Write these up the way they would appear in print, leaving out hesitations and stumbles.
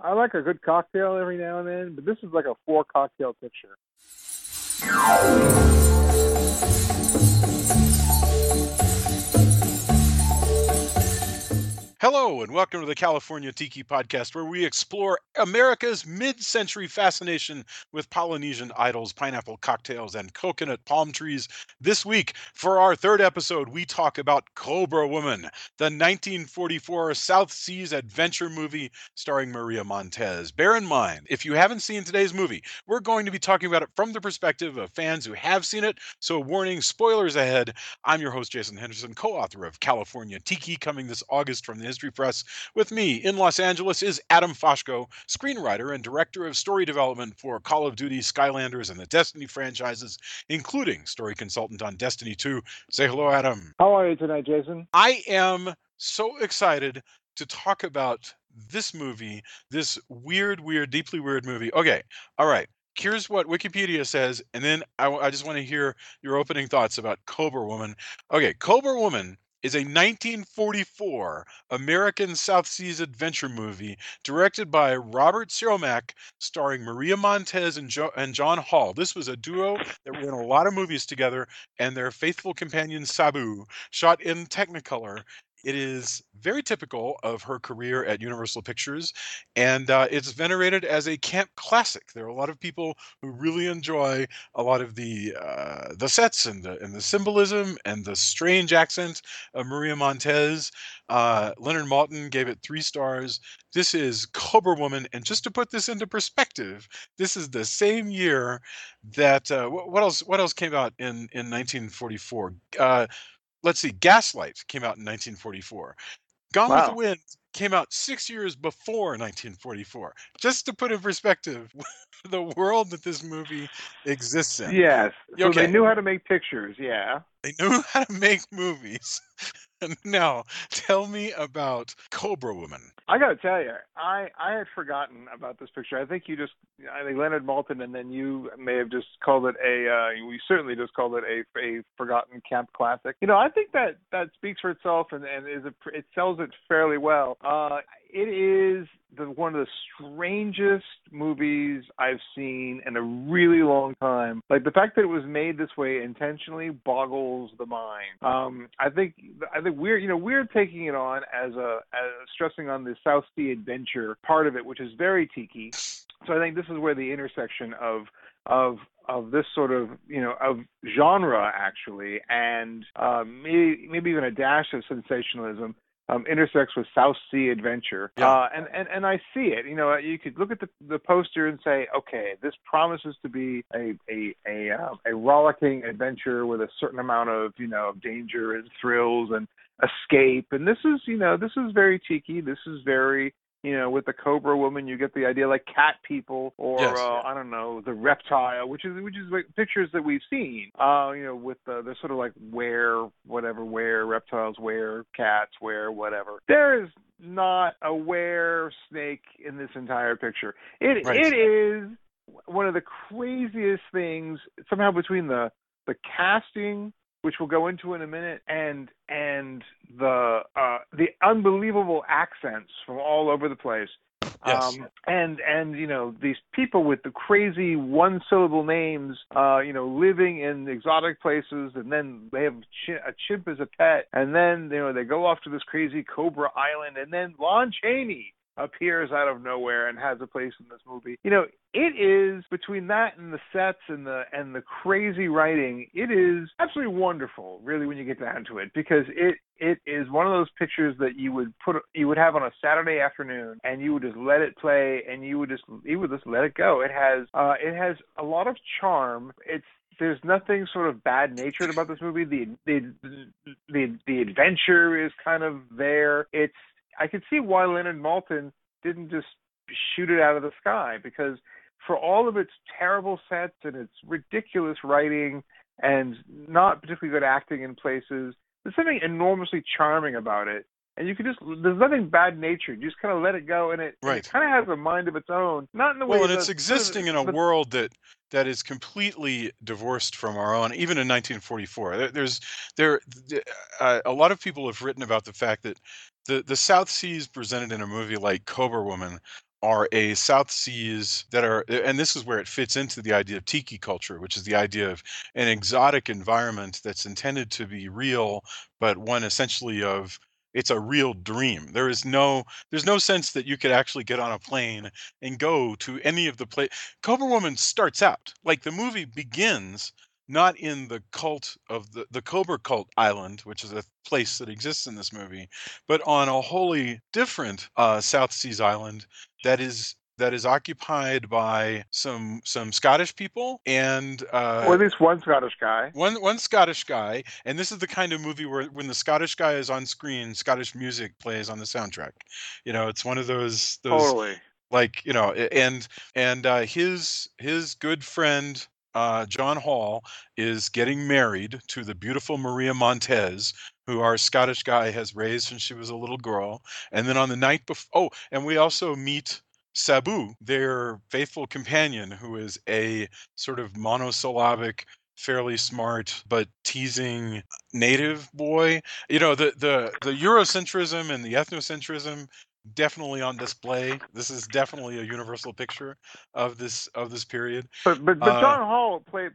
I like a good cocktail every now and then, but this is like a 4-cocktail picture. Hello, and welcome to the California Tiki Podcast, where we explore America's mid-century fascination with Polynesian idols, pineapple cocktails, and coconut palm trees. This week, for our third episode, we talk about Cobra Woman, the 1944 South Seas adventure movie starring Maria Montez. Bear in mind, if you haven't seen today's movie, we're going to be talking about it from the perspective of fans who have seen it, so warning, spoilers ahead. I'm your host, Jason Henderson, co-author of California Tiki, coming this August from the History Press. With me in Los Angeles is Adam Foshko, screenwriter and director of story development for Call of Duty, Skylanders, and the Destiny franchises, including story consultant on Destiny 2. Say hello, Adam. How are you tonight, Jason? I am so excited to talk about this movie, this weird, deeply weird movie. Okay, all right. Here's what Wikipedia says, and then I just want to hear your opening thoughts about Cobra Woman. Okay, Cobra Woman is a 1944 American South Seas adventure movie directed by Robert Siromak, starring Maria Montez and John Hall. This was a duo that were in a lot of movies together, and their faithful companion Sabu, shot in Technicolor. It is very typical of her career at Universal Pictures, and it's venerated as a camp classic. There are a lot of people who really enjoy a lot of the sets and the symbolism and the strange accent of Maria Montez. Leonard Maltin gave it 3 stars. This is Cobra Woman, and just to put this into perspective, this is the same year that what else? What else came out in 1944? Let's see, Gaslight came out in 1944. Gone with the Wow. Wind came out 6 years before 1944. Just to put in perspective the world that this movie exists in. Yes. So they Okay, knew how to make pictures, yeah. they knew how to make movies. And now, tell me about Cobra Woman. I got to tell you, I had forgotten about this picture. I think Leonard Maltin, and then you may have just called it we certainly just called it a forgotten camp classic. I think that speaks for itself, and it sells it fairly well. It is one of the strangest movies I've seen in a really long time. Like, the fact that it was made this way intentionally boggles the mind. I think we're taking it on as stressing on the South Sea adventure part of it, which is very tiki. So I think this is where the intersection of this sort of of genre actually, and maybe even a dash of sensationalism intersects with South Sea adventure. Yeah. And I see it. You could look at the poster and say, okay, this promises to be a rollicking adventure with a certain amount of danger and thrills and escape. And this is very tiki. This is very with the Cobra Woman, you get the idea like cat people, or Yes. I don't know, the reptile, which is like pictures that we've seen. With they're sort of like where reptiles, where cats, where whatever. There is not a were snake in this entire picture. It is one of the craziest things somehow between the casting, which we'll go into in a minute, and the unbelievable accents from all over the place. Yes. And these people with the crazy one-syllable names, living in exotic places, and then they have a chimp as a pet, and then they go off to this crazy Cobra Island, and then Lon Chaney appears out of nowhere and has a place in this movie. It is, between that and the sets and the crazy writing, it is absolutely wonderful, really, when you get down to it, because it is one of those pictures that you would have on a Saturday afternoon, and you would just let it play, and you would just let it go. It has a lot of charm. There's nothing sort of bad natured about this movie. The adventure is kind of there. I could see why Leonard Maltin didn't just shoot it out of the sky, because for all of its terrible sets and its ridiculous writing and not particularly good acting in places, there's something enormously charming about it. And there's nothing bad natured. You just kind of let it go, and it kind of has a mind of its own. Not in the way. Well, and it's existing in a world that is completely divorced from our own, even in 1944. A lot of people have written about the fact that the South Seas presented in a movie like Cobra Woman are a South Seas that are, and this is where it fits into the idea of Tiki culture, which is the idea of an exotic environment that's intended to be real, but one essentially of it's a real dream. There's no sense that you could actually get on a plane and go to any of the place. Cobra Woman starts out like the movie begins not in the cult of the Cobra cult island, which is a place that exists in this movie, but on a wholly different South Seas island that is occupied by some Scottish people and Or at least one Scottish guy. one Scottish guy. And this is the kind of movie where when the Scottish guy is on screen, Scottish music plays on the soundtrack. It's one of those Totally. like and his good friend John Hall is getting married to the beautiful Maria Montez, who our Scottish guy has raised since she was a little girl. And then on the night before, oh, and we also meet Sabu, their faithful companion, who is a sort of monosyllabic, fairly smart but teasing native boy. The Eurocentrism and the ethnocentrism definitely on display. This is definitely a universal picture of this period. But John Hall plays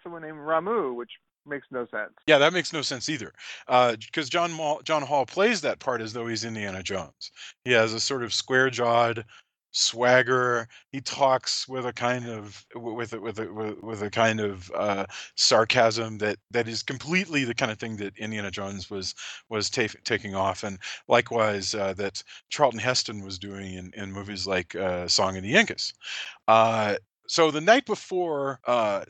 someone named Ramu, which makes no sense. Yeah, that makes no sense either. Because John Hall plays that part as though he's Indiana Jones. He has a sort of square jawed swagger. He talks with a kind of with a kind of sarcasm that is completely the kind of thing that Indiana Jones was taking off, and likewise that Charlton Heston was doing in movies like Song of the Incas. Uh, so the night before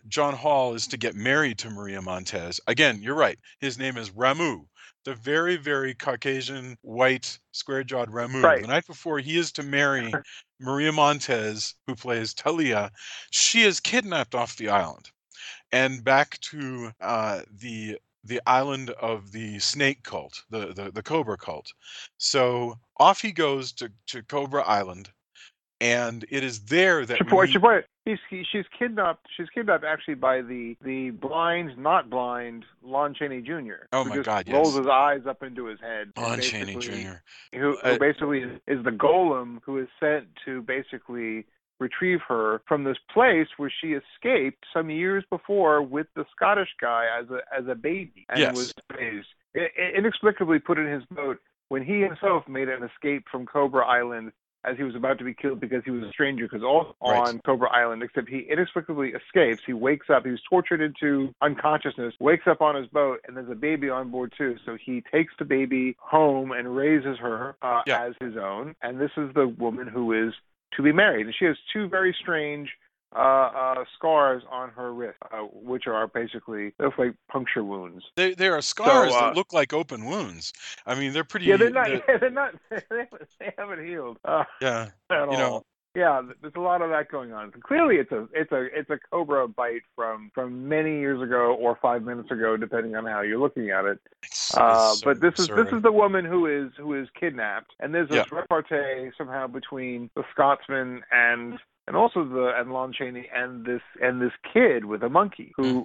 John Hall is to get married to Maria Montez, again, you're right. His name is Ramu, the very, very Caucasian, white, square-jawed Ramu. Right. The night before he is to marry Maria Montez, who plays Talia, she is kidnapped off the island and back to the island of the snake cult, the Cobra cult. So off he goes to Cobra Island, and it is there that we meet. She's kidnapped. She's kidnapped actually by the blind, not blind Lon Chaney Jr., Oh who my just God, rolls yes, his eyes up into his head, and Lon Chaney basically Jr. who basically is the golem who is sent to basically retrieve her from this place where she escaped some years before with the Scottish guy as a baby and was Yes, raised inexplicably put in his boat when he himself made an escape from Cobra Island as he was about to be killed because he was a stranger, because all right. on Cobra Island, except he inexplicably escapes. He wakes up, he's tortured into unconsciousness, wakes up on his boat, and there's a baby on board too. So he takes the baby home and raises her Yeah. as his own, and this is the woman who is to be married. And she has two very strange scars on her wrist, which are basically, they look like puncture wounds. They are So, scars that look like open wounds. I mean, they're yeah, pretty. they're not. Yeah, they're not. They haven't healed Yeah, at you know, all. Yeah, there's a lot of that going on. Clearly, it's a cobra bite from many years ago or 5 minutes ago, depending on how you're looking at it. it's so But this absurd. is the woman who is kidnapped, and there's Yeah. this repartee somehow between the Scotsman and also and Lon Chaney and this kid with a monkey who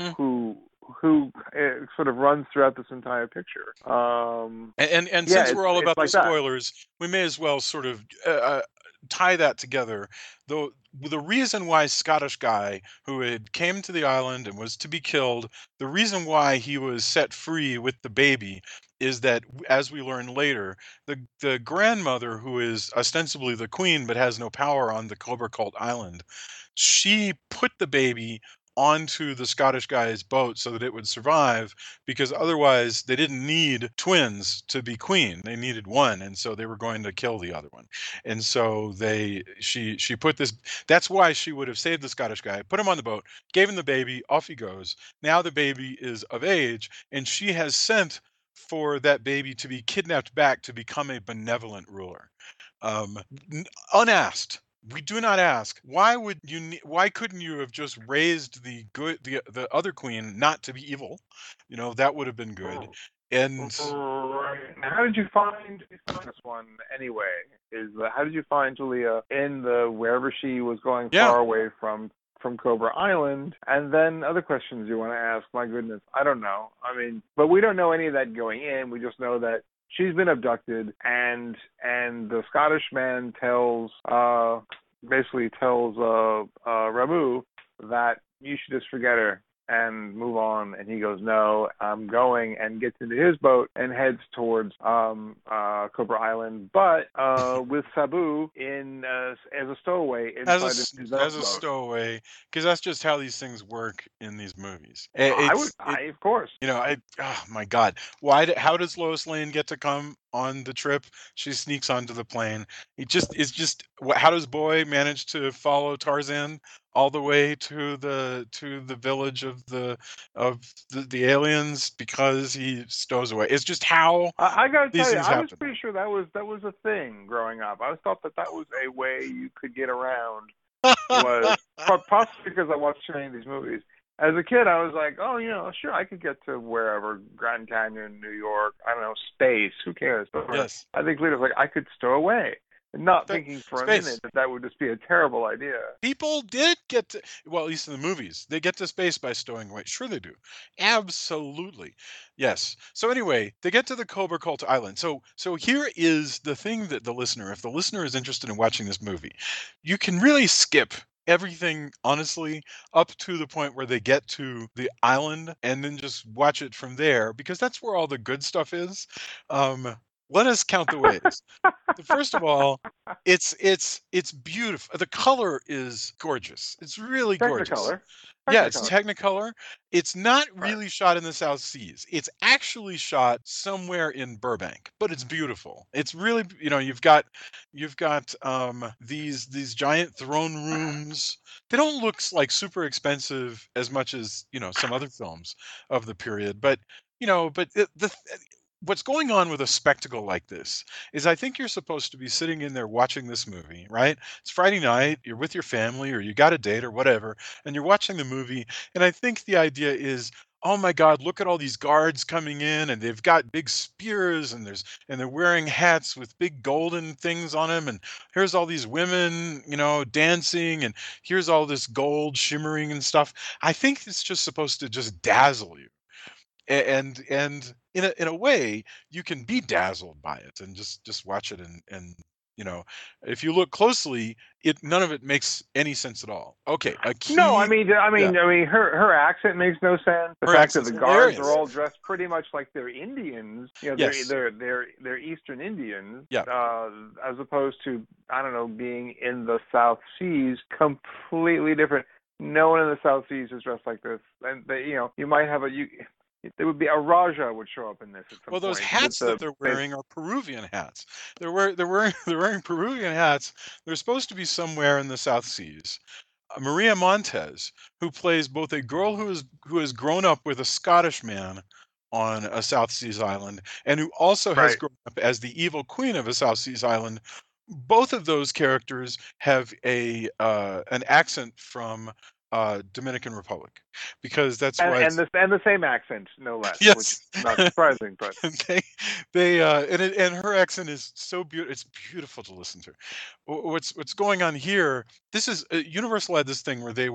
sort of runs throughout this entire picture. And Yeah, since we're all it's about the like that. spoilers, we may as well sort of tie that together. Though the reason why Scottish guy who had came to the island and was to be killed, the reason why he was set free with the baby is that, as we learn later, the grandmother, who is ostensibly the queen but has no power on the Cobra Cult Island, she put the baby onto the Scottish guy's boat so that it would survive, because otherwise they didn't need twins to be queen. They needed one, and so they were going to kill the other one. And so she put this, that's why she would have saved the Scottish guy, put him on the boat, gave him the baby, off he goes. Now the baby is of age, and she has sent for that baby to be kidnapped back to become a benevolent ruler. Um, Unasked. We do not ask. Why would you? Why couldn't you have just raised the other queen not to be evil? That would have been good. And Right. How did you find this one anyway? How did you find Julia in the wherever she was going yeah, far away from Cobra Island? And then other questions you want to ask? My goodness, I don't know. I mean, but we don't know any of that going in. We just know that she's been abducted, and the Scottish man basically tells Ramu that you should just forget her and move on. And he goes, no, I'm going, and gets into his boat and heads towards Cobra Island, but with Sabu as a stowaway inside his own As a boat. stowaway, because that's just how these things work in these movies. Of course. Oh my God, how does Lois Lane get to come on the trip? She sneaks onto the plane. How does Boy manage to follow Tarzan all the way to the village of the aliens? Because he stows away. It's just how I got to these tell you, things I was happen. pretty sure that was a thing growing up. I thought that was a way you could get around. Was possibly because I watched so many of these movies. As a kid, I was like, oh, sure, I could get to wherever, Grand Canyon, New York, I don't know, space, who cares? But Yes. I think later, like, I could stow away, not thinking for a Space. minute that would just be a terrible idea. People did get to, well, at least in the movies, they get to space by stowing away. Sure, they do. Absolutely. Yes. So anyway, they get to the Cobra Cult Island. So here is the thing that if the listener is interested in watching this movie, you can really skip everything, honestly, up to the point where they get to the island and then just watch it from there, because that's where all the good stuff is. Let us count the ways. First of all, it's beautiful. The color is gorgeous. It's really gorgeous. Technicolor. Yeah, it's Technicolor. Technicolor. It's not Right. really shot in the South Seas. It's actually shot somewhere in Burbank, but it's beautiful. It's really, you've got these giant throne rooms. They don't look like super expensive as much as, some other films of the period, but what's going on with a spectacle like this is, I think you're supposed to be sitting in there watching this movie, right? It's Friday night, you're with your family or you got a date or whatever, and you're watching the movie. And I think the idea is, oh my God, look at all these guards coming in, and they've got big spears, and they're wearing hats with big golden things on them, and here's all these women, dancing, and here's all this gold shimmering and stuff. I think it's just supposed to just dazzle you. And in a way, you can be dazzled by it and just watch it, and you know if you look closely, it none of it makes any sense at all. Okay, a No, I key. mean, Yeah, her accent makes no sense. The her fact that accent's the guards are hilarious. all dressed pretty much like they're Indians, Yes. they're Eastern Indians, Yeah. as opposed to, I don't know, being in the South Seas, completely different. No one in the South Seas is dressed like this, and you might have there would be a Raja would show up in this at some Well, those point with hats that the they're wearing are Peruvian hats. They're wearing Peruvian hats. They're supposed to be somewhere in the South Seas. Maria Montez, who plays both a girl who has grown up with a Scottish man on a South Seas island, and who also has right. grown up as the evil queen of a South Seas island. Both of those characters have a an accent from Dominican Republic, because that's And why and it's the same accent, no less, which yes. is not surprising, but they and her accent is so beautiful. It's beautiful to listen to. What's going on here? This is Universal had this thing where they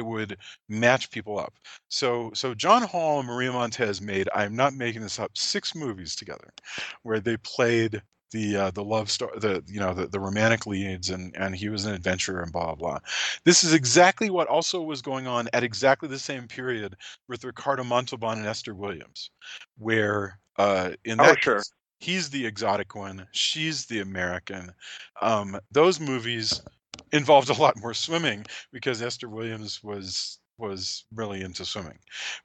would match people up. So John Hall and Maria Montez made, I'm not making this up, 6 movies together, where they played the love story, the romantic leads, and he was an adventurer and blah blah blah. This is exactly what also was going on at exactly the same period with Ricardo Montalban and Esther Williams, where in oh that sure. case he's the exotic one, she's the American. Those movies involved a lot more swimming, because Esther Williams was really into swimming.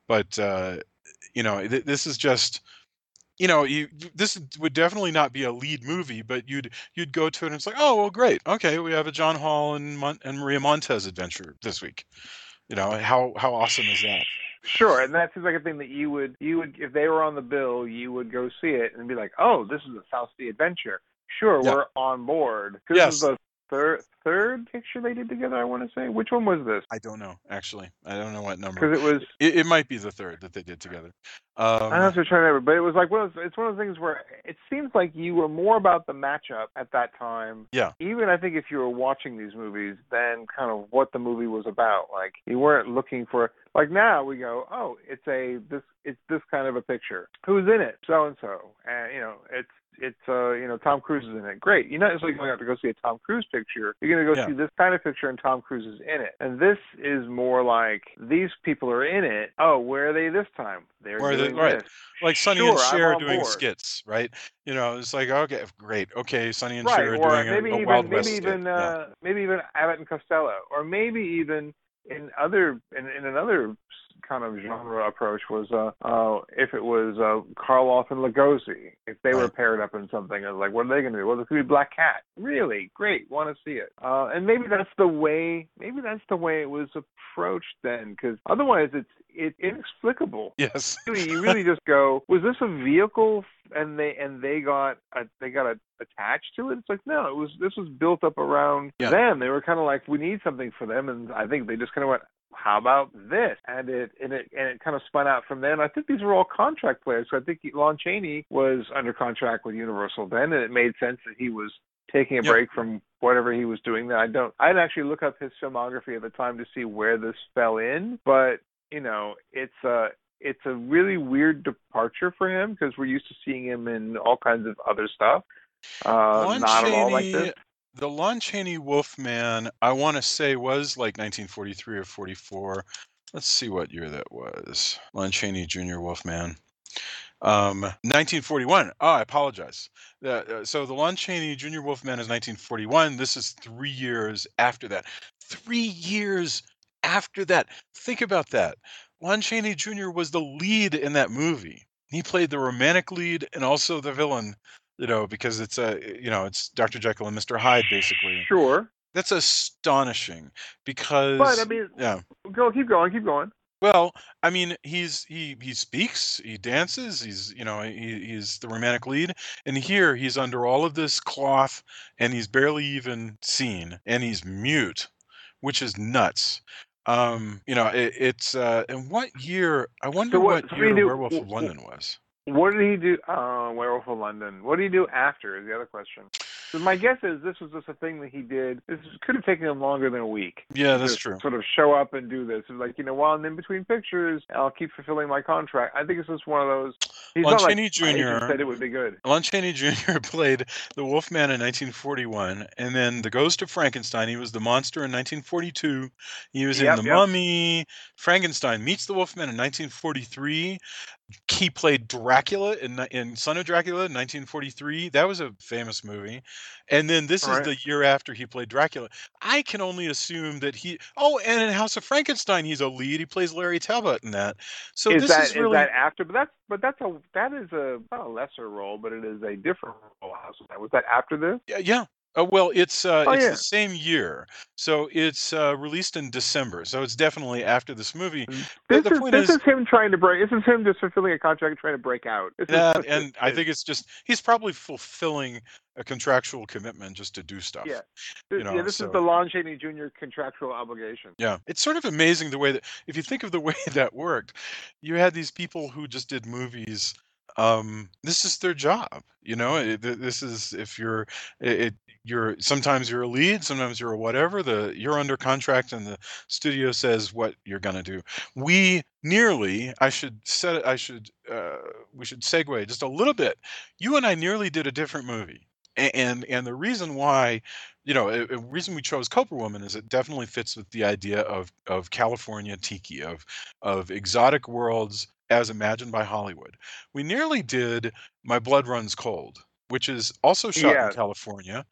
But this is just, this would definitely not be a lead movie, but you'd go to it and it's like, oh well, great, okay, we have a John Hall and Maria Montez adventure this week. How awesome is that? Sure, and that seems like a thing that you would if they were on the bill, you would go see it and be like, oh, this is a South Sea adventure. Sure, Yeah. we're on board. This is Yes. third picture they did together, I want to say. Which one was this? I don't know, actually. I don't know what number. Because it was, It might be the third that they did together. I'm not so trying to remember, but it was like it's one of those things where it seems like you were more about the matchup at that time. Yeah. Even I think if you were watching these movies, then kind of what the movie was about. Like you weren't looking for, like now we go, oh, it's this kind of a picture. Who's in it? So and so, and it's Tom Cruise is in it. Great. You're not necessarily going out to go see a Tom Cruise picture. You're going to go see this kind of picture and Tom Cruise is in it. And this is more like these people are in it. Oh, where are they this time? They're doing this. Like Sonny Sure, and Cher I'm on doing board. skits, right? It's like, okay, great. Okay, Sonny and Right, Cher or doing maybe a even Wild West skit. maybe even Abbott and Costello, or maybe even in another kind of genre approach was if it was Karloff and Lugosi, if they were paired up in something. I was like, what are they going to do? Well, this could be Black Cat. Really great, want to see it. And maybe that's the way it was approached then, because otherwise it's inexplicable. Yes. You really just go, was this a vehicle and they got attached to it? It's like, no, this was built up around them. They were kind of like, we need something for them, and I think they just kind of went, how about this? And it kind of spun out from there. And I think these were all contract players. So I think Lon Chaney was under contract with Universal then, and it made sense that he was taking a break from whatever he was doing there. I didn't actually look up his filmography at the time to see where this fell in, but it's a really weird departure for him, because we're used to seeing him in all kinds of other stuff. Not at all like this. The Lon Chaney Wolfman, I want to say, was like 1943 or 44. Let's see what year that was. Lon Chaney Jr. Wolfman. 1941. Oh, I apologize. So the Lon Chaney Jr. Wolfman is 1941. This is 3 years after that. 3 years after that. Think about that. Lon Chaney Jr. was the lead in that movie. He played the romantic lead and also the villain, because it's it's Dr. Jekyll and Mr. Hyde, basically. Sure. That's astonishing because. But I mean, keep going. Well, I mean, he speaks, he dances, he's the romantic lead, and here he's under all of this cloth, and he's barely even seen, and he's mute, which is nuts. It's in what year? I wonder what year Werewolf of London was. What did he do? Werewolf of London. What did he do after is the other question. So my guess is this was just a thing that he did. This could have taken him longer than a week. Yeah, that's true. Sort of show up and do this. It's like, while I'm in between pictures, I'll keep fulfilling my contract. I think it's just one of those. He's Lon not Chaney like Jr. said it would be good. Lon Chaney Jr. played the Wolfman in 1941, and then the Ghost of Frankenstein. He was the monster in 1942. He was in The Mummy. Frankenstein meets the Wolfman in 1943. He played Dracula in Son of Dracula in 1943. That was a famous movie. And then this is the year after he played Dracula. I can only assume that and in House of Frankenstein he's a lead. He plays Larry Talbot in that. So is that after? But that is not a lesser role, but it is a different role. Was that after this? Yeah. Well, it's the same year, so it's released in December. So it's definitely after this movie. This is him trying to break. This is him just fulfilling a contract and trying to break out. And I think it's just he's probably fulfilling a contractual commitment just to do stuff. Yeah, this is the Lon Chaney Jr. contractual obligation. Yeah, it's sort of amazing the way that, if you think of the way that worked, you had these people who just did movies. This is their job, this is, if you're sometimes you're a lead, sometimes you're a whatever, you're under contract and the studio says what you're going to do. We should segue just a little bit. You and I nearly did a different movie. And the reason why, a reason we chose Cobra Woman is it definitely fits with the idea of California Tiki, of exotic worlds as imagined by Hollywood. We nearly did My Blood Runs Cold, which is also shot in California,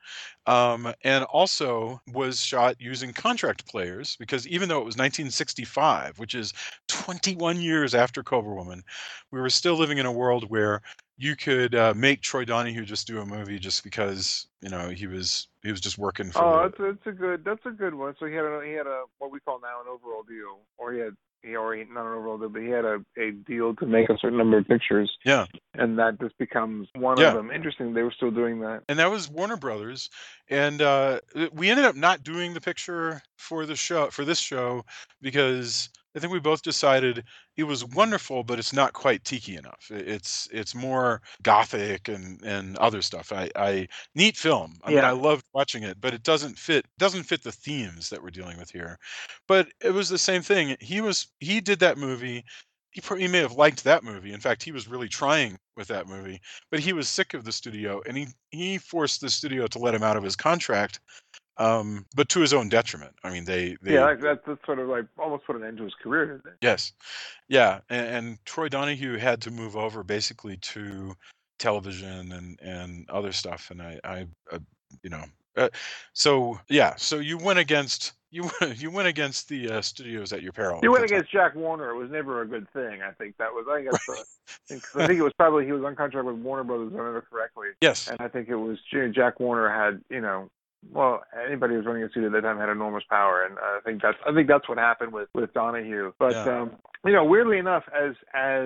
and also was shot using contract players, because even though it was 1965, which is 21 years after Cobra Woman, we were still living in a world where you could make Troy Donahue just do a movie just because he was He was just working for Oh, the. that's a good one. So he had a what we call now an overall deal, or he already not an overall deal, but he had a deal to make a certain number of pictures, Yeah. and that just becomes one of Yeah. them. Interesting, they were still doing that. And that was Warner Brothers, and we ended up not doing the picture for the show for this show because I think we both decided it was wonderful, but it's not quite tiki enough. It's more gothic and other stuff. I neat film. I mean, I Yeah, loved watching it, but it doesn't fit the themes that we're dealing with here. But it was the same thing. He did that movie. He may have liked that movie. In fact, he was really trying with that movie, but he was sick of the studio, and he forced the studio to let him out of his contract, but to his own detriment. I mean, yeah, they that's sort of like almost put an end to his career, didn't it? yes, yeah, and Troy Donahue had to move over basically to television and other stuff, and you know, uh, so yeah, so you went against you went against the studios at your peril He at went that time. against Jack Warner. It was never a good thing. I think that's the. Because I think it was probably he was on contract with Warner Brothers, if I remember correctly, Yes, and I think it was Jack Warner had well, anybody who was running a studio at that time had enormous power, and I think that's what happened with Donahue. But yeah, weirdly enough, as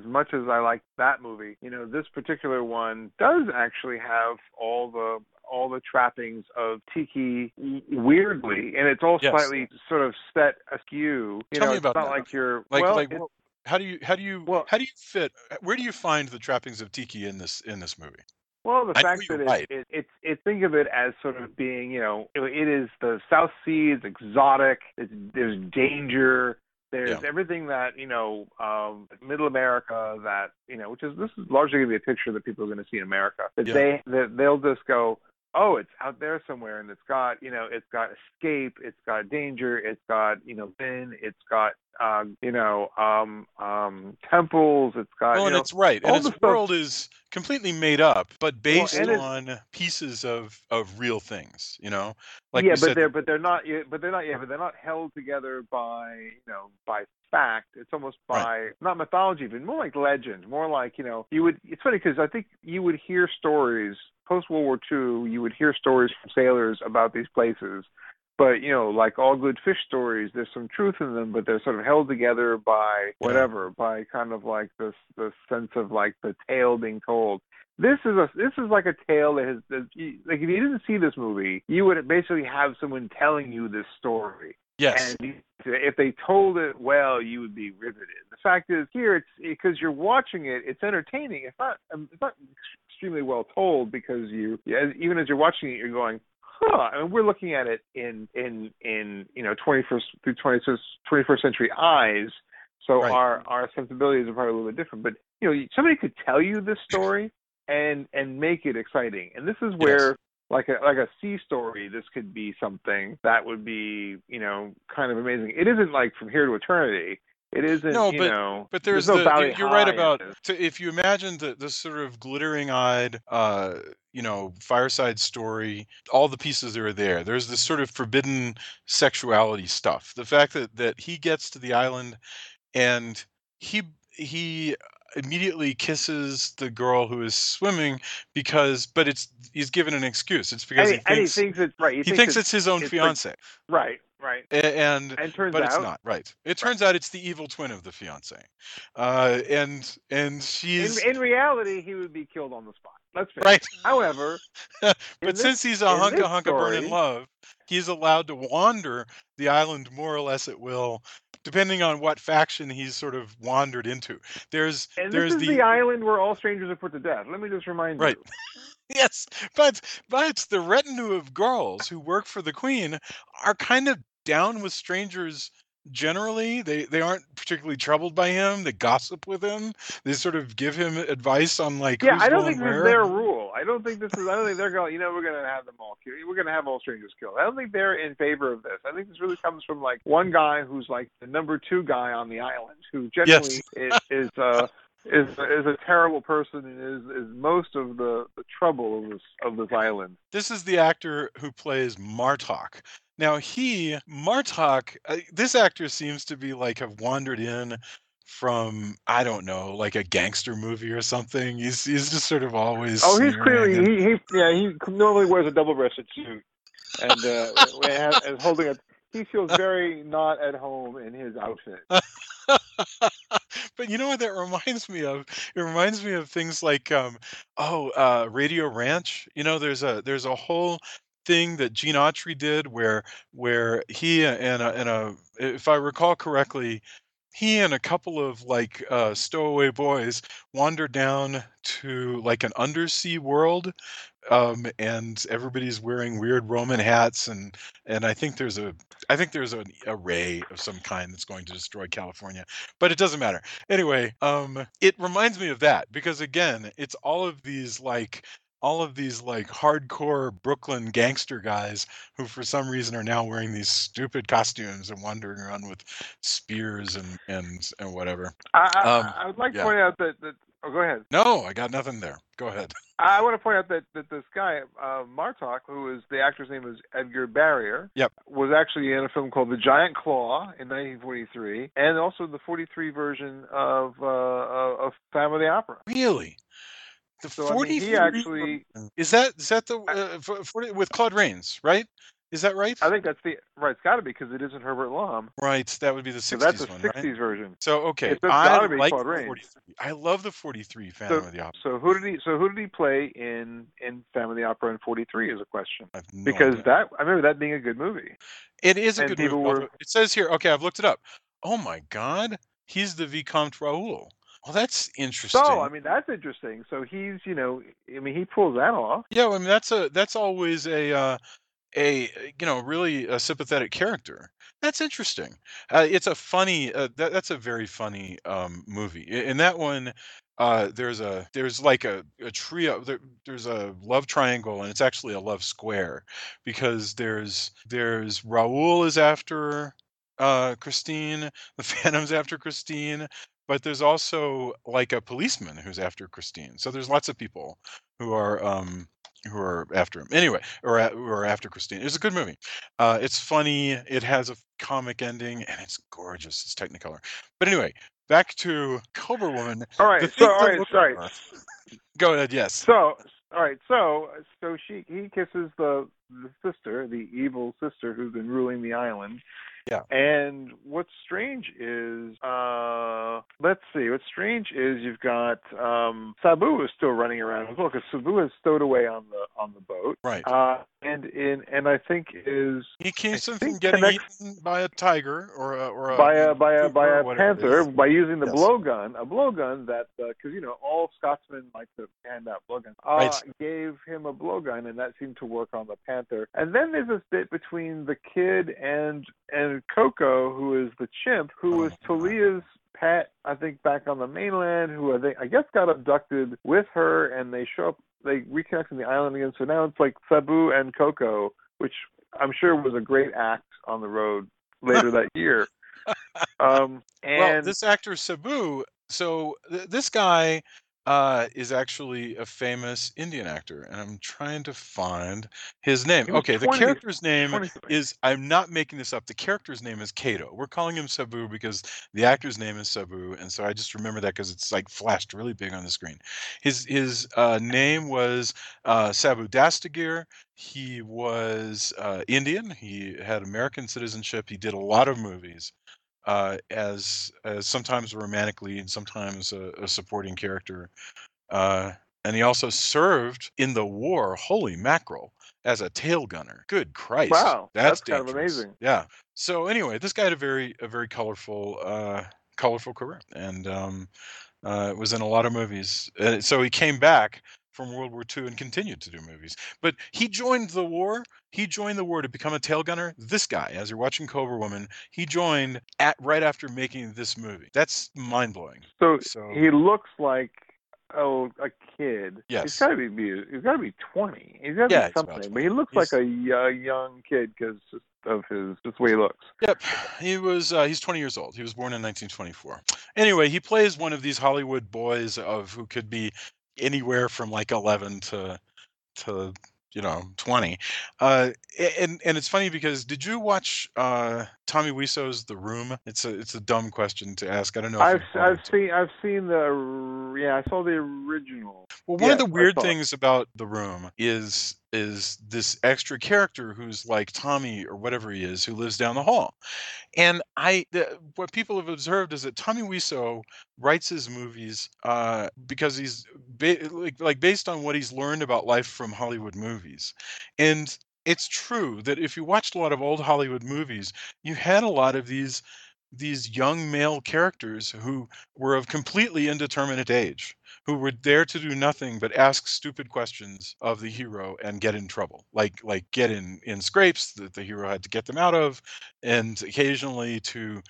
much as I like that movie, this particular one does actually have all the trappings of Tiki weirdly, and it's all yes. slightly sort of set askew. Tell me It's about not that. like you're Like it's well, how do you fit? Where do you find the trappings of tiki in this movie? well, the I know fact that you're right. think of it as sort of being, it is the South Sea, it's exotic, there's danger, there's Yeah, everything that, Middle America that, this is largely going to be a picture that people are going to see in America. yeah. That they'll just go, oh, it's out there somewhere, and it's got escape, it's got danger, it's got, it's got, temples, it's got, Well, and it's right, and all the its stuff. world is completely made up, but Well, based and it's on pieces of real things. Like Yeah, we said. but they're not held together by by fact. It's almost Right, by not mythology, but more like legend. More like you would. It's funny because I think you would hear stories post World War II. You would hear stories from sailors about these places, but like all good fish stories, there's some truth in them, but they're sort of held together by yeah, whatever, by kind of like this sense of like the tale being told. This is like a tale like if you didn't see this movie, you would basically have someone telling you this story, yes, and if they told it well, you would be riveted. The fact is, here it's because you're watching it, it's entertaining. It's not extremely well told because even as you're watching it, you're going, huh. I mean, we're looking at it in 21st through 21st century eyes. So right, our sensibilities are probably a little bit different, but somebody could tell you this story and make it exciting. And this is yes. where like a sea story, this could be something that would be, kind of amazing. It isn't like From Here to Eternity. It isn't, No, but there's there's no Valley you're right High in about this. if you imagine the sort of glittering eyed fireside story, all the pieces that are there. There's this sort of forbidden sexuality stuff. The fact that he gets to the island and he immediately kisses the girl who is swimming but he's given an excuse. It's because And he thinks it's right. He he thinks thinks it's his own it's for fiance. right. And And it turns but it's out not, right. It right. turns out it's the evil twin of the fiance. And she's In reality, he would be killed on the spot. Let's face right. it. However, But in this since he's a in this hunka burning story, love, he's allowed to wander the island more or less at will, depending on what faction he's sort of wandered into. and this There's is the the island where all strangers are put to death. Let me just remind right. you. Yes, but the retinue of girls who work for the queen are kind of down with strangers generally. They aren't particularly troubled by him. They gossip with him. They sort of give him advice on like Yeah, who's I don't going think this is where. their rule. I don't think this is. I don't think they're going. We're going to have them all killed. We're going to have all strangers killed. I don't think they're in favor of this. I think this really comes from like one guy who's like the number two guy on the island, who Yes. generally is a terrible person and is most of the trouble of this island. This is the actor who plays Martok. Now Martok, this actor seems to be like have wandered in from I don't know, like a gangster movie or something. He's just sort of always Oh, he's sneering clearly and he normally wears a double-breasted suit and and holding a. He feels very not at home in his outfit. but you know what that reminds me of? It reminds me of things like Radio Ranch. You know, there's a whole thing that Gene Autry did where he and if I recall correctly, he and a couple of like stowaway boys wandered down to like an undersea world, and everybody's wearing weird Roman hats, and I think there's an array of some kind that's going to destroy California, but it doesn't matter. Anyway, it reminds me of that because again, it's all of these like hardcore Brooklyn gangster guys who for some reason are now wearing these stupid costumes and wandering around with spears and whatever. I would like to Yeah. point out that. Oh, go ahead. No, I got nothing there. Go ahead. I want to point out that this guy Martok, who is the actor's name is Edgar Barrier, Yep. was actually in a film called The Giant Claw in 1943, and also the 43 version of Phantom of the Opera. Really? The So I mean, he 43 actually. is that the with Claude Rains, right? Is that right? I think that's the right. It's got to be because it isn't Herbert Lom. Right, that would be the So that's a 60s one, right? 60s version. So okay, It's I got to be like Claude the Rains. 43. I love the 43 Phantom of the Opera. So who did he play in Phantom of the Opera in 43 is a question. I have no Because idea. I remember that being a good movie. It is a And good movie. people Although were. it says here, okay, I've looked it up. Oh my God, he's the Vicomte Raoul. Well, that's interesting. So I mean that's interesting. So he's I mean he pulls that off. Yeah, I mean that's always a really a sympathetic character. That's interesting. It's a funny that's a very funny movie. In that one, there's like a trio. There's a love triangle, and it's actually a love square because there's Raoul is after Christine, the Phantom's after Christine, but there's also like a policeman who's after Christine. So there's lots of people who are who are after him. Anyway, who are after Christine. It's a good movie. It's funny. It has a comic ending, and it's gorgeous. It's Technicolor. But anyway, back to Cobra Woman. All right. The So thing all to right. look Sorry. for. Go ahead. Yes. So all right. So he kisses the sister, the evil sister who's been ruling the island. Yeah. And what's strange is, let's see. What's strange is you've got Sabu is still running around as well because Sabu is stowed away on the boat. Right. And I think he keeps him from getting eaten by a tiger or by a panther by using the Yes. blowgun, a blowgun that because all Scotsmen like to hand out blowguns. Right. Gave him a blowgun, and that seemed to work on the panther. And then there's this bit between the kid and Coco, who is the chimp, who was Talia's pet, I think, back on the mainland, who I guess got abducted with her, and they reconnect on the island again. So now it's like Sabu and Coco, which I'm sure was a great act on the road later that year. Well, this actor Sabu, so this guy is actually a famous Indian actor, and I'm trying to find his name. Okay, the character's name is, I'm not making this up, the character's name is Kato. We're calling him Sabu because the actor's name is Sabu, and so I just remember that because it's like flashed really big on the screen. His name was Sabu Dastagir. He was Indian. He had American citizenship. He did a lot of movies. As sometimes a romantic lead, sometimes a supporting character. And he also served in the war, holy mackerel, as a tail gunner. Good Christ. Wow, that's dangerous. kind of amazing. Yeah. So anyway, this guy had a very colorful career, and was in a lot of movies. So he came back from World War II and continued to do movies. But he joined the war. He joined the war to become a tail gunner. This guy, as you're watching Cobra Woman, he joined right after making this movie. That's mind blowing. So he looks like a kid. Yes. He's got to be 20. He's got to be something. But he looks like a young kid because of just the way he looks. Yep. He's 20 years old. He was born in 1924. Anyway, he plays one of these Hollywood boys who could be anywhere from like 11 to 20. And it's funny because did you watch Tommy Wiseau's The Room? It's a dumb question to ask. I don't know if I've you've I've bothered. seen I've seen the I saw the original. Well, one of Yes, the I weird saw it. things about The Room is this extra character who's like Tommy or whatever he is, who lives down the hall. And what people have observed is that Tommy Wiseau writes his movies because he's based on what he's learned about life from Hollywood movies. And it's true that if you watched a lot of old Hollywood movies, you had a lot of these young male characters who were of completely indeterminate age, who were there to do nothing but ask stupid questions of the hero and get in trouble, like get in scrapes that the hero had to get them out of, and occasionally to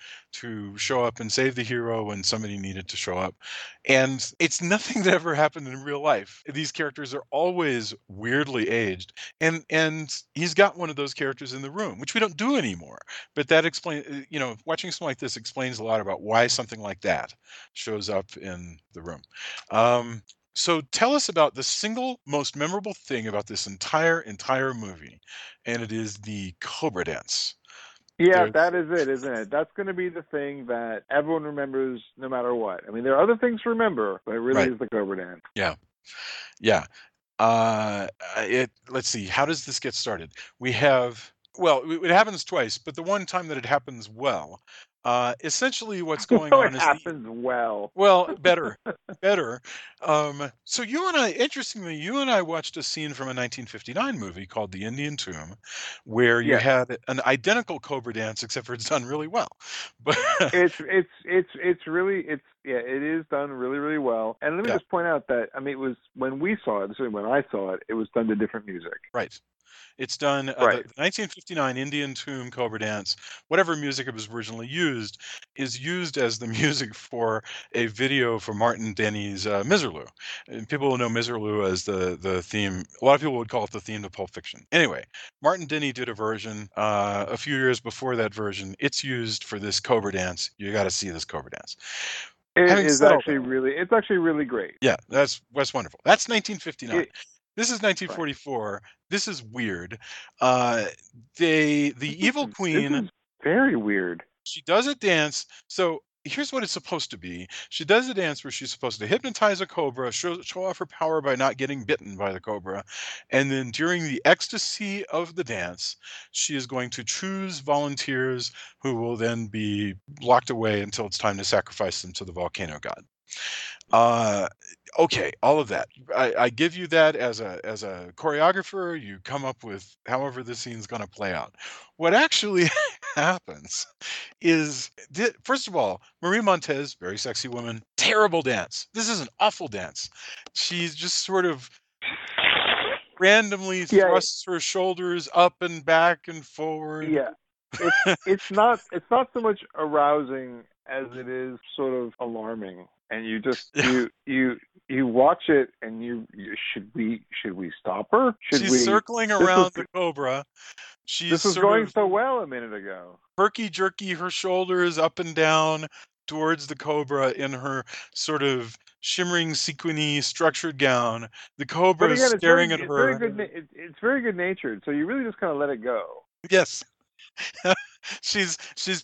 show up and save the hero when somebody needed to show up. And it's nothing that ever happened in real life. These characters are always weirdly aged, and he's got one of those characters in The Room, which we don't do anymore. But that explains, watching something like this explains a lot about why something like that shows up in The Room. Um, so tell us about the single most memorable thing about this entire movie, and it is the Cobra dance. Yeah, There, that is it, isn't it? That's going to be the thing that everyone remembers no matter what. I mean, there are other things to remember, but it really right? is the Cobra Dance. Yeah, yeah. Let's see. How does this get started? We have well, it happens twice, but the one time that it happens well, essentially what's going So it on is the happens well. well, better. So interestingly, you and I watched a scene from a 1959 movie called The Indian Tomb, where you Yes. had an identical Cobra dance, except for it's done really well. But It's really it is done really really well. And let me yeah, just point out that I mean it was when we saw it, certainly when I saw it, it was done to different music. right. It's done Right. the 1959 Indian Tomb Cobra Dance. Whatever music it was originally used is used as the music for a video for Martin Denny's Miserlou. And people will know Miserlou as the theme. A lot of people would call it the theme to Pulp Fiction. Anyway, Martin Denny did a version a few years before that version. It's used for this Cobra Dance. You got to see this Cobra Dance. It Having is said all that, actually really great. yeah, that's wonderful. That's 1959. It This is right. 1944. This is weird. Uh, the evil This queen, is very weird. she does a dance. So here's what it's supposed to be. She does a dance where she's supposed to hypnotize a cobra, show off her power by not getting bitten by the cobra, and then during the ecstasy of the dance, she is going to choose volunteers who will then be locked away until it's time to sacrifice them to the volcano god. Uh, okay, all of that. I give you that as a choreographer. You come up with however the scene's going to play out. What actually happens is, first of all, Maria Montez, very sexy woman, terrible dance. This is an awful dance. She's just sort of randomly Yeah, thrusts her shoulders up and back and forward. yeah. It's it's not so much arousing as it is sort of alarming. And you just you watch it and you should we stop her? Should She's we circling this was around the cobra. this She's was sort going of so well a minute ago. herky jerky her shoulders up and down towards the cobra in her sort of shimmering sequiny structured gown. The But cobra is again, staring at it's very her. good. It's very good natured. So you really just kind of let it go. Yes. She's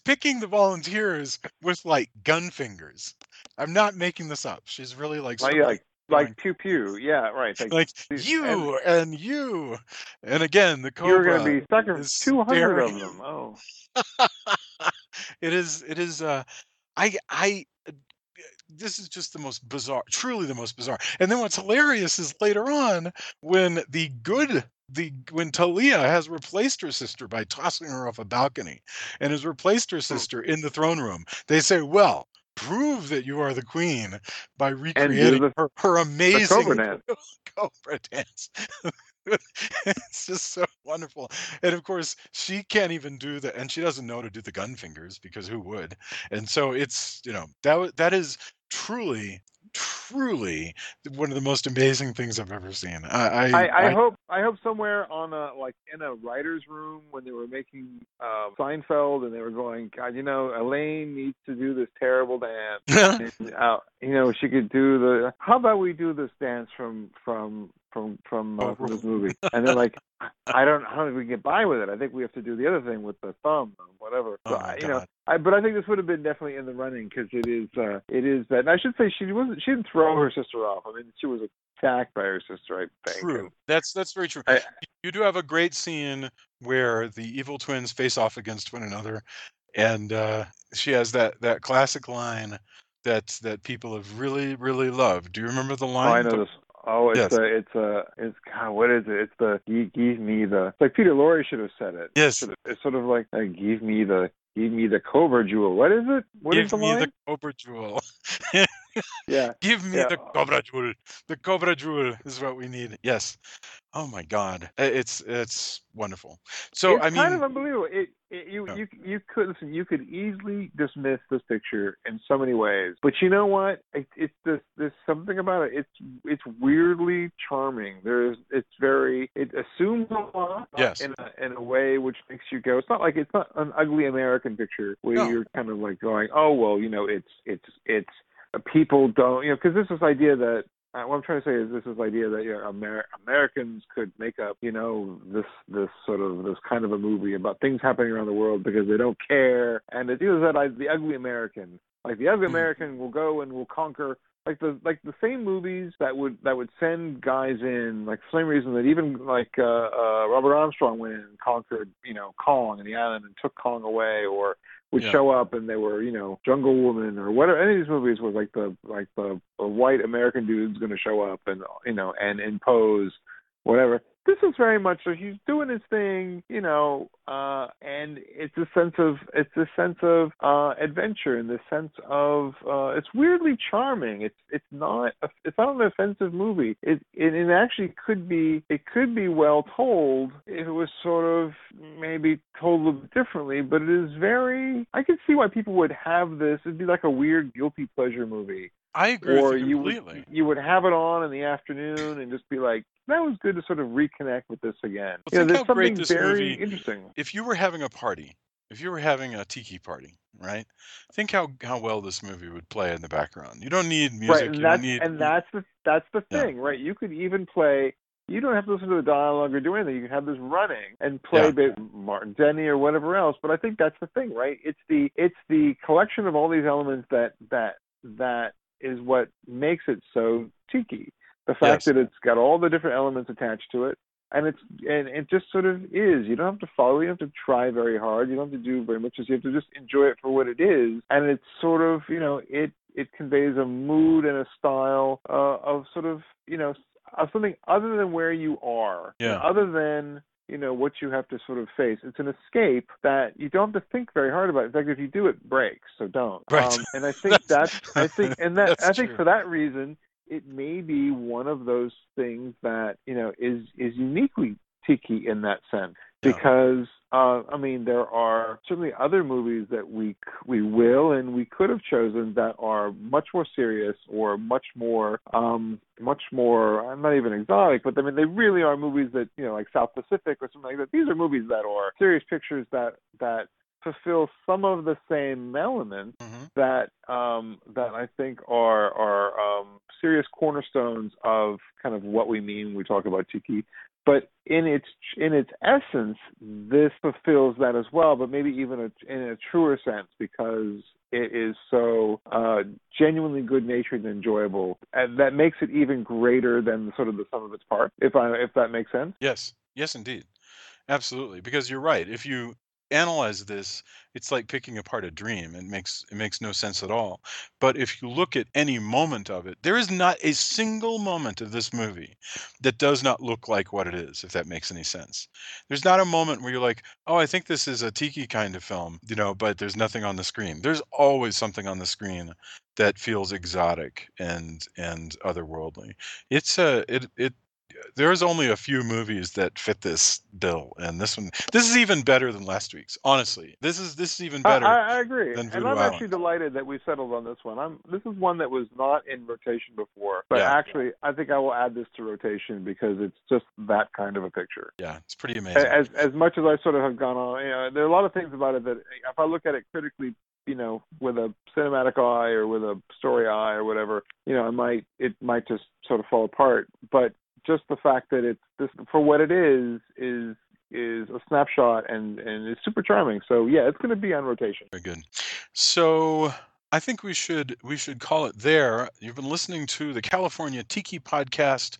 picking the volunteers with like gun fingers. I'm not making this up. She's really like Like yeah, circling, like going pew pew. Yeah, right. like And you and you. And again, the you're going to cobra be stuck for is 200 staring. of them. Oh. It is I this is just the most bizarre, truly the most bizarre. And then what's hilarious is later on when when Talia has replaced her sister by tossing her off a balcony and has replaced her sister in the throne room, they say, well, prove that you are the queen by And do recreating her the Cobra amazing dance. Cobra dance. It's just so wonderful. And of course, she can't even do the, and she doesn't know to do the gun fingers because who would? And so it's, that is truly one of the most amazing things I've ever seen. I hope somewhere on a like in a writer's room when they were making Seinfeld and they were going, God, Elaine needs to do this terrible dance. And, she could do how about we do this dance from from this movie. And they're like, I don't know how we can get by with it. I think we have to do the other thing with the thumb or whatever. Oh So my you God. know, but I think this would have been definitely in the running because it is that. And I should say she didn't throw her sister off. I mean, she was attacked by her sister, I think. True. And That's very true. I, You do have a great scene where the evil twins face off against one another, and she has that classic line that people have really really loved. Do you remember the I line? know this. Oh, Yes. it's God. What is it? It's the give me the. It's like Peter Lorre should have said it. Yes. It's sort of like give me the Cobra jewel. What is it? What is Give the me the line? Cobra Jewel. Yeah, Give me yeah. the Cobra Jewel. The Cobra Jewel is what we need. Yes. Oh my God. It's wonderful. So It's I kind of mean, unbelievable. yeah. You could listen. You could easily dismiss this picture in so many ways, but you know what? It's there's something about it. It's weirdly charming. It assumes a lot Yes. in a way which makes you go. It's not an ugly American picture where No. you're kind of like going, oh well, you know, it's people don't, you know, because there's this idea that what I'm trying to say is this idea that Americans could make up, you know, this kind of a movie about things happening around the world because they don't care, and it is the ugly American. Like the ugly Mhm. American will go and will conquer. Like the same movies that would send guys in, like for the same reason that even Robert Armstrong went in and conquered, you know, Kong and the island and took Kong away, or would Yeah. show up and they were, you know, Jungle Woman or whatever. Any of these movies was like the white American dude's going to show up and, you know, and impose whatever. This is very much so he's doing his thing, you know, and it's a sense of adventure, and the sense of it's weirdly charming. It's not an offensive movie. It actually could be well told if it was sort of maybe told a little bit differently, but it is very. I can see why people would have this. It'd be like a weird guilty pleasure movie. I agree with Or you completely. you would have it on in the afternoon and just be like, that was good to sort of reconnect with this again. Well, You know, think how there's great something this very movie. interesting. If you were having a party, if you were having a tiki party, right? Think how well this movie would play in the background. You don't need Right, music. and You don't need. that's the Yeah. thing, right? You could even play. You don't have to listen to the dialogue or do anything. You can have this running and Yeah. play Martin Denny or whatever else. But I think that's the thing, right? It's the collection of all these elements that is what makes it so tiki. The fact Yes. that it's got all the different elements attached to it, and it just sort of is. You don't have to follow. You don't have to try very hard. You don't have to do very much. You have to just enjoy it for what it is. And it's sort of, you know, it conveys a mood and a style of sort of, you know, of something other than where you are. You know, Yeah. other than, you know, what you have to sort of face. It's an escape that you don't have to think very hard about. In fact, if you do, it breaks. So don't. Right. And I think That's I think true. for that reason, it may be one of those things that, you know, is uniquely tiki in that sense. Yeah. Because I mean, there are certainly other movies that we will and we could have chosen that are much more serious or much more I'm not even exotic, but I mean they really are movies that, you know, like South Pacific or something like that. These are movies that are serious pictures that fulfill some of the same elements Mhm. that I think are serious cornerstones of kind of what we mean when we talk about tiki. But in its essence, this fulfills that as well, but maybe even in a truer sense, because it is so genuinely good-natured and enjoyable, and that makes it even greater than sort of the sum of its parts. If that makes sense. Yes. Yes, indeed. Absolutely, because you're right. If you analyze this, it's like picking apart a dream. It makes no sense at all. But if you look at any moment of it, there is not a single moment of this movie that does not look like what it is, if that makes any sense. There's not a moment where you're like, "Oh, I think this is a tiki kind of film," but there's nothing on the screen. There's always something on the screen that feels exotic and otherworldly. It's a it there's only a few movies that fit this bill, and this is even better than last week's. Honestly, this is even better I agree, than and Voodoo I'm actually Island. delighted that we settled on this one. This is one that was not in rotation before, but Yeah, actually, I think I will add this to rotation because it's just that kind of a picture. yeah, it's pretty amazing. As much as I sort of have gone on, you know, there are a lot of things about it that if I look at it critically, you know, with a cinematic eye or with a story eye or whatever, you know, it might just sort of fall apart. But just the fact that it's this for what it is a snapshot and it's super charming. So yeah, it's going to be on rotation. Very good. So I think we should call it there. You've been listening to the California Tiki podcast.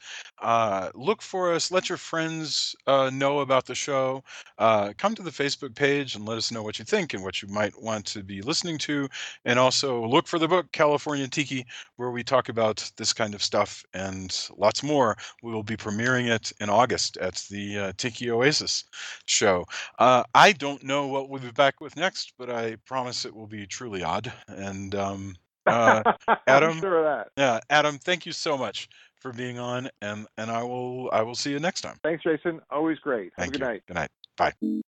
Look for us. Let your friends know about the show. Come to the Facebook page and let us know what you think and what you might want to be listening to. And also look for the book California Tiki, where we talk about this kind of stuff and lots more. We will be premiering it in August at the Tiki Oasis show. I don't know what we'll be back with next, but I promise it will be truly odd. And uh, I'm Adam, sure of that. yeah, Adam, thank you so much for being on, and I will see you next time. Thanks, Jason. Always great. Have a Thank good you. night. Good night. Bye.